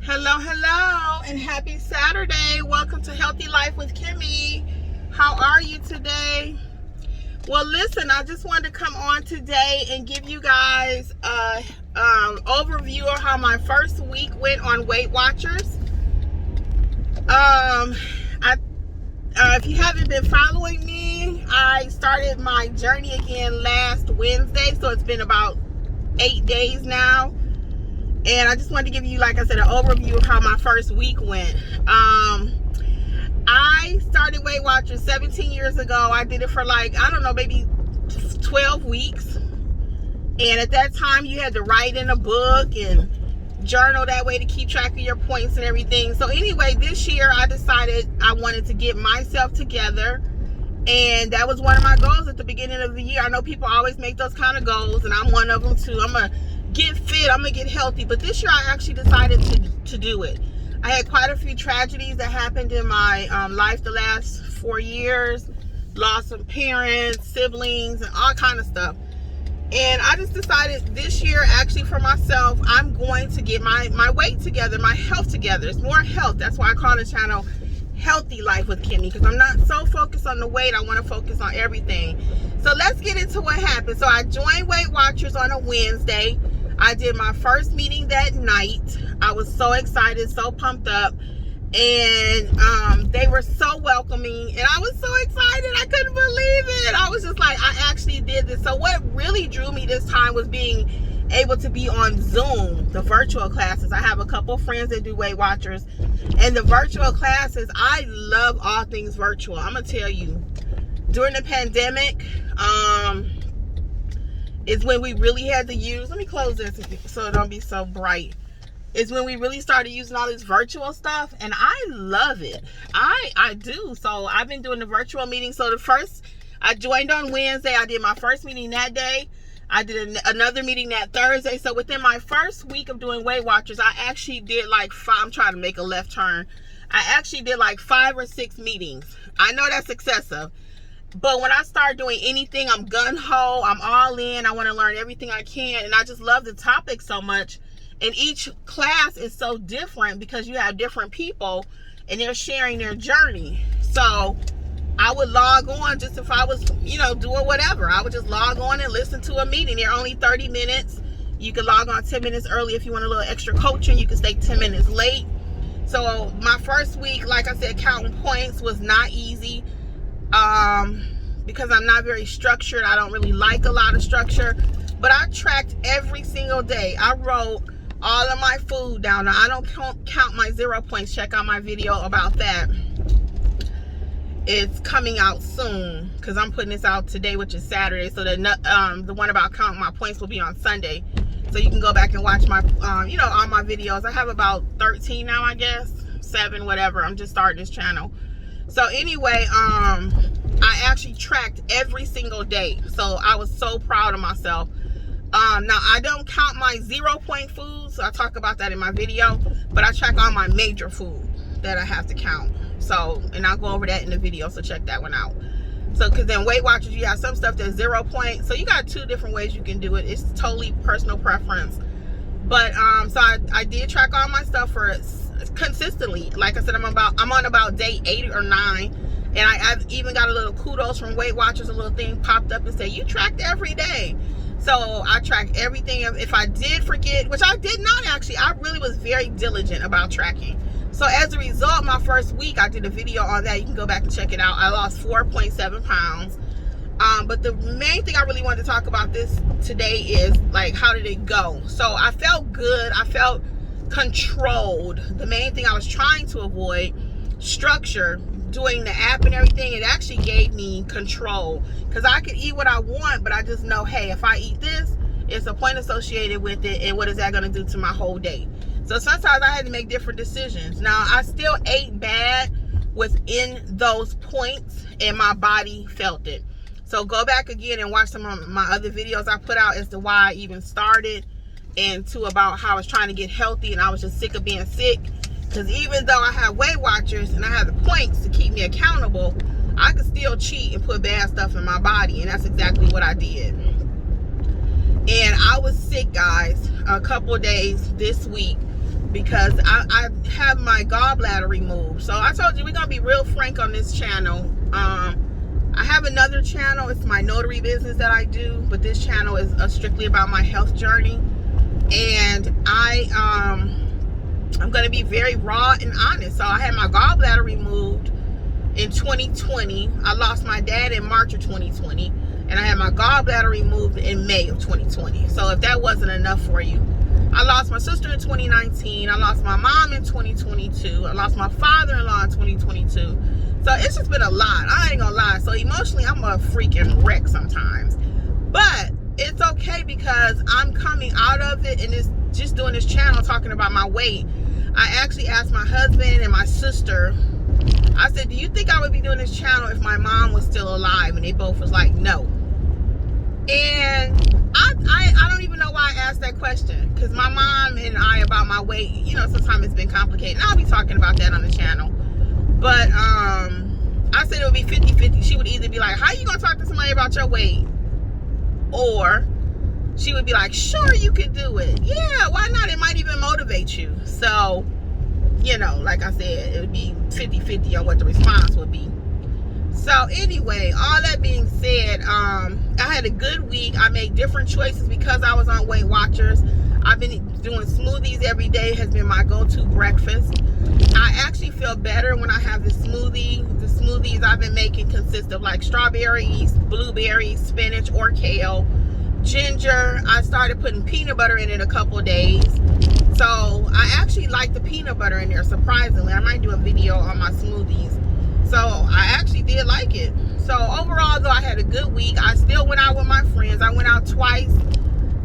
Hello, and happy Saturday. Welcome to Healthy Life with Kimmi. How are you today? Well, listen, I just wanted to come on today and give you guys a overview of how my first week went on Weight Watchers. If you haven't been following me, I started my journey again last Wednesday, so it's been about 8 days now. And I just wanted to give you, like I said, an overview of how my first week went. I started Weight Watchers 17 years ago. I did it for maybe 12 weeks. And at that time, you had to write in a book and journal that way to keep track of your points and everything. So anyway, this year I decided I wanted to get myself together. And that was one of my goals at the beginning of the year. I know people always make those kind of goals, and I'm one of them too. I'm going to get fit, I'm going to get healthy. But this year I actually decided to do it. I had quite a few tragedies that happened in my life the last 4 years. Lost some parents, siblings, and all kind of stuff. And I just decided this year, actually for myself, I'm going to get my weight together, my health together. It's more health. That's why I call the channel Healthy Life with Kimmi, because I'm not so focused on the weight. I want to focus on everything. So let's get into what happened. So I joined Weight Watchers on a Wednesday. I did my first meeting that night. I was so excited, so pumped up. And they were so welcoming, and I was so excited. I couldn't believe it. I was just like, I actually did this. So what really drew me this time was being able to be on Zoom, the virtual classes. I have a couple friends that do Weight Watchers, and the virtual classes, I love all things virtual. I'm gonna tell you, during the pandemic, is when we really had to use, let me close this so it don't be so bright, is when we really started using all this virtual stuff, and I love it. I do. So I've been doing the virtual meeting. So I joined on Wednesday. I did my first meeting that day. I did another meeting that Thursday. So within my first week of doing Weight Watchers, I actually did I'm trying to make a left turn. I actually did 5 or 6 meetings. I know that's excessive, but when I start doing anything, I'm gung-ho, I'm all in. I want to learn everything I can, and I just love the topic so much. And each class is so different because you have different people and they're sharing their journey. So I would log on just if I was, doing whatever. I would just log on and listen to a meeting. They're only 30 minutes. You can log on 10 minutes early if you want a little extra coaching. You can stay 10 minutes late. So my first week, like I said, counting points was not easy because I'm not very structured. I don't really like a lot of structure. But I tracked every single day. I wrote all of my food down. Now, I don't count my 0 points. Check out my video about that. It's coming out soon because I'm putting this out today, which is Saturday. So the one about counting my points will be on Sunday. So you can go back and watch my, all my videos. I have about 13 now, I guess. 7, whatever. I'm just starting this channel. So anyway, I actually tracked every single day. So I was so proud of myself. Now I don't count my 0 point foods. I talk about that in my video, but I track all my major food that I have to count. So, and I'll go over that in the video. So check that one out. So, cause then Weight Watchers, you have some stuff that's 0 point. So you got 2 different ways you can do it. It's totally personal preference. But, so I did track all my stuff for consistently. Like I said, I'm on about day 8 or 9. And I've even got a little kudos from Weight Watchers. A little thing popped up and said, you tracked every day. So I tracked everything. If I did forget, which I did not actually, I really was very diligent about tracking. So as a result, my first week, I did a video on that. You can go back and check it out. I lost 4.7 pounds. But the main thing I really wanted to talk about this today is how did it go? So I felt good. I felt controlled. The main thing I was trying to avoid, structure, doing the app and everything, it actually gave me control because I could eat what I want, but I just know, hey, if I eat this, it's a point associated with it, and what is that going to do to my whole day? So sometimes I had to make different decisions. Now I still ate bad within those points, and my body felt it. So go back again and watch some of my other videos I put out as to why I even started, and about how I was trying to get healthy, and I was just sick of being sick. Because even though I have Weight Watchers and I have the points to keep me accountable, I could still cheat and put bad stuff in my body. And that's exactly what I did. And I was sick, guys, a couple of days this week because I have my gallbladder removed. So I told you we're gonna be real frank on this channel. I have another channel. It's my notary business that I do, but this channel is strictly about my health journey. And I'm gonna be very raw and honest. So I had my gallbladder removed in 2020. I lost my dad in March of 2020, and I had my gallbladder removed in May of 2020. So if that wasn't enough for you, I lost my sister in 2019. I lost my mom in 2022. I lost my father-in-law in 2022. So it's just been a lot. I ain't gonna lie. So emotionally, I'm a freaking wreck sometimes. But it's okay because I'm coming out of it, and it's just doing this channel talking about my weight. I actually asked my husband and my sister, I said, do you think I would be doing this channel if my mom was still alive? And they both was like, no. And I don't even know why I asked that question, because my mom and I about my weight, you know, sometimes it's been complicated. And I'll be talking about that on the channel. But I said it would be 50-50. She would either be like, how are you going to talk to somebody about your weight? Or she would be like, sure, you could do it. Yeah, why not? It might even motivate you. So, you know, like I said, it would be 50-50 on what the response would be. So anyway, all that being said, I had a good week. I made different choices because I was on Weight Watchers. I've been doing smoothies every day, has been my go-to breakfast. I actually feel better when I have the smoothie. The smoothies I've been making consist of like strawberries, blueberries, spinach or kale, ginger. I started putting peanut butter in it a couple days. So I actually like the peanut butter in there, surprisingly. I might do a video on my smoothies. So I actually did like it. So overall, though, I had a good week. I still went out with my friends. I went out twice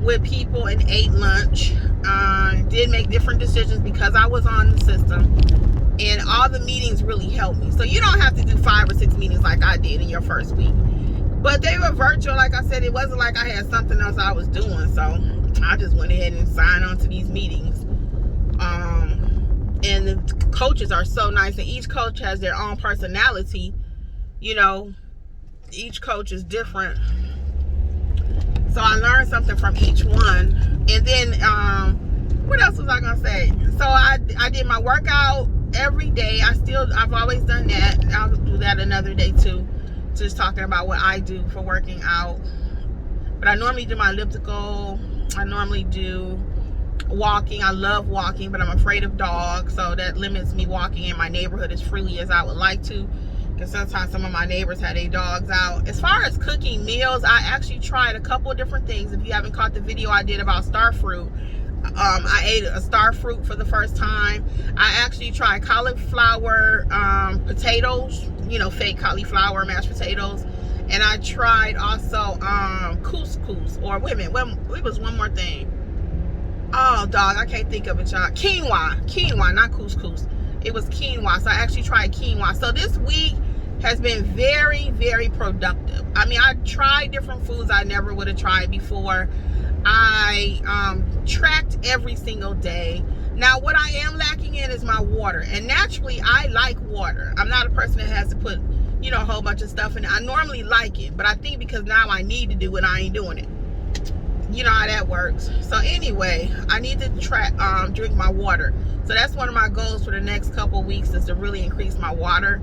with people and ate lunch. Did make different decisions because I was on the system. And all the meetings really helped me. So you don't have to do 5 or 6 meetings like I did in your first week. But they were virtual. Like I said, it wasn't like I had something else I was doing. So I just went ahead and signed on to these meetings. And the coaches are so nice, and each coach has their own personality. You know, each coach is different. So I learned something from each one. And then what else was I gonna say? So I did my workout every day. I've always done that. I'll do that another day too, just talking about what I do for working out. But I normally do my elliptical. I normally do walking. I love walking, but I'm afraid of dogs, so that limits me walking in my neighborhood as freely as I would like to, because sometimes some of my neighbors had their dogs out. As far as cooking meals, I actually tried a couple of different things. If you haven't caught the video I did about star fruit, I ate a star fruit for the first time. I actually tried cauliflower potatoes, you know, fake cauliflower mashed potatoes. And I tried also couscous, or wait a minute, it was one more thing. Oh, dog, I can't think of it, y'all. Quinoa, not couscous. It was quinoa. So I actually tried quinoa. So this week has been very, very productive. I mean, I tried different foods I never would have tried before. I tracked every single day. Now, what I am lacking in is my water. And naturally, I like water. I'm not a person that has to put, you know, a whole bunch of stuff in it. I normally like it, but I think because now I need to do it, I ain't doing it. You know how that works. So anyway, I need to drink my water. So that's one of my goals for the next couple weeks, is to really increase my water.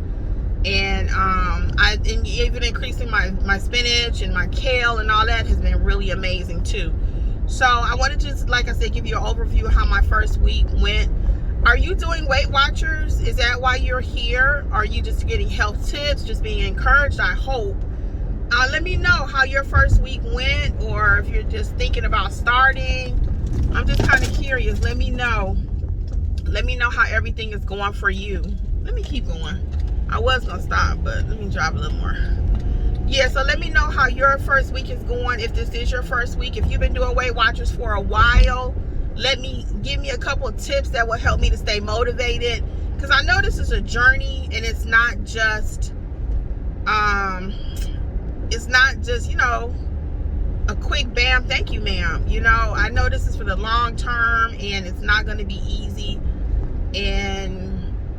And even increasing my spinach and my kale and all that has been really amazing too. So I want to just, like I said, give you an overview of how my first week went. Are you doing Weight Watchers? Is that why you're here? Are you just getting health tips, just being encouraged? I hope. Let me know how your first week went, or if you're just thinking about starting. I'm just kind of curious. Let me know. Let me know how everything is going for you. Let me keep going. I was going to stop, but let me drive a little more. Yeah, so let me know how your first week is going. If this is your first week, if you've been doing Weight Watchers for a while, give me a couple of tips that will help me to stay motivated. Because I know this is a journey, and it's not just you know, a quick bam, thank you, ma'am. You know, I know this is for the long term, and it's not going to be easy. And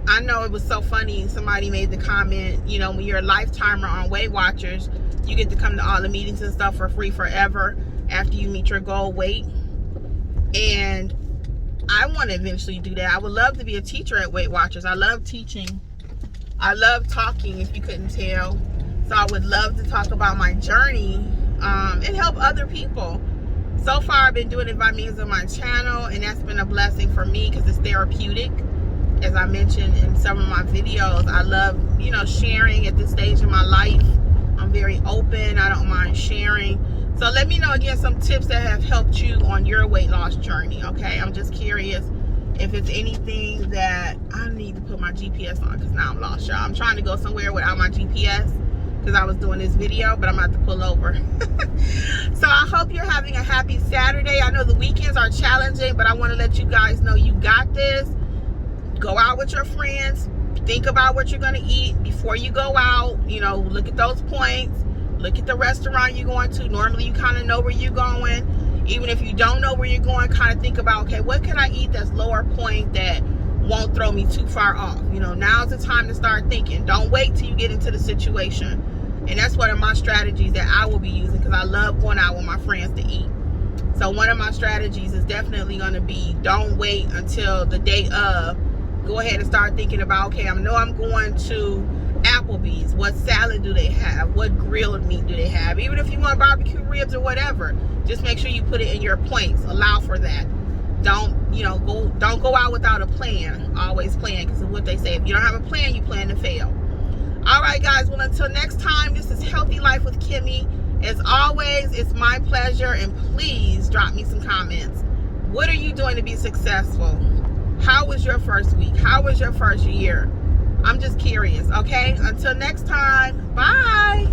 I know it was so funny. Somebody made the comment, you know, when you're a lifetimer on Weight Watchers, you get to come to all the meetings and stuff for free forever after you meet your goal weight. And I want to eventually do that. I would love to be a teacher at Weight Watchers. I love teaching. I love talking, if you couldn't tell. So I would love to talk about my journey and help other people. So far, I've been doing it by means of my channel, and that's been a blessing for me because it's therapeutic. As I mentioned in some of my videos, I love, you know, sharing at this stage in my life. I'm very open. I don't mind sharing. So let me know, again, some tips that have helped you on your weight loss journey, okay? I'm just curious if it's anything that I need to put my GPS on, because now I'm lost, y'all. I'm trying to go somewhere without my GPS because I was doing this video, but I'm about to pull over. So I hope you're having a happy Saturday. I know the weekends are challenging, but I want to let you guys know you got this. Go out with your friends. Think about what you're going to eat before you go out. You know, look at those points. Look at the restaurant you're going to. Normally, you kind of know where you're going. Even if you don't know where you're going, kind of think about, okay, what can I eat that's lower point that won't throw me too far off? You know, now's the time to start thinking. Don't wait till you get into the situation. And that's one of my strategies that I will be using, because I love going out with my friends to eat. So one of my strategies is definitely going to be, don't wait until the day of. Go ahead and start thinking about, okay, I know I'm going to Applebee's. What salad do they have? What grilled meat do they have? Even if you want barbecue ribs or whatever, just make sure you put it in your points. Allow for that. Don't go out without a plan. Always plan, because of what they say. If you don't have a plan, you plan to fail. All right, guys. Well, until next time, this is Healthy Life with Kimmi. As always, it's my pleasure, and please drop me some comments. What are you doing to be successful? How was your first week? How was your first year? I'm just curious, okay? Until next time, bye.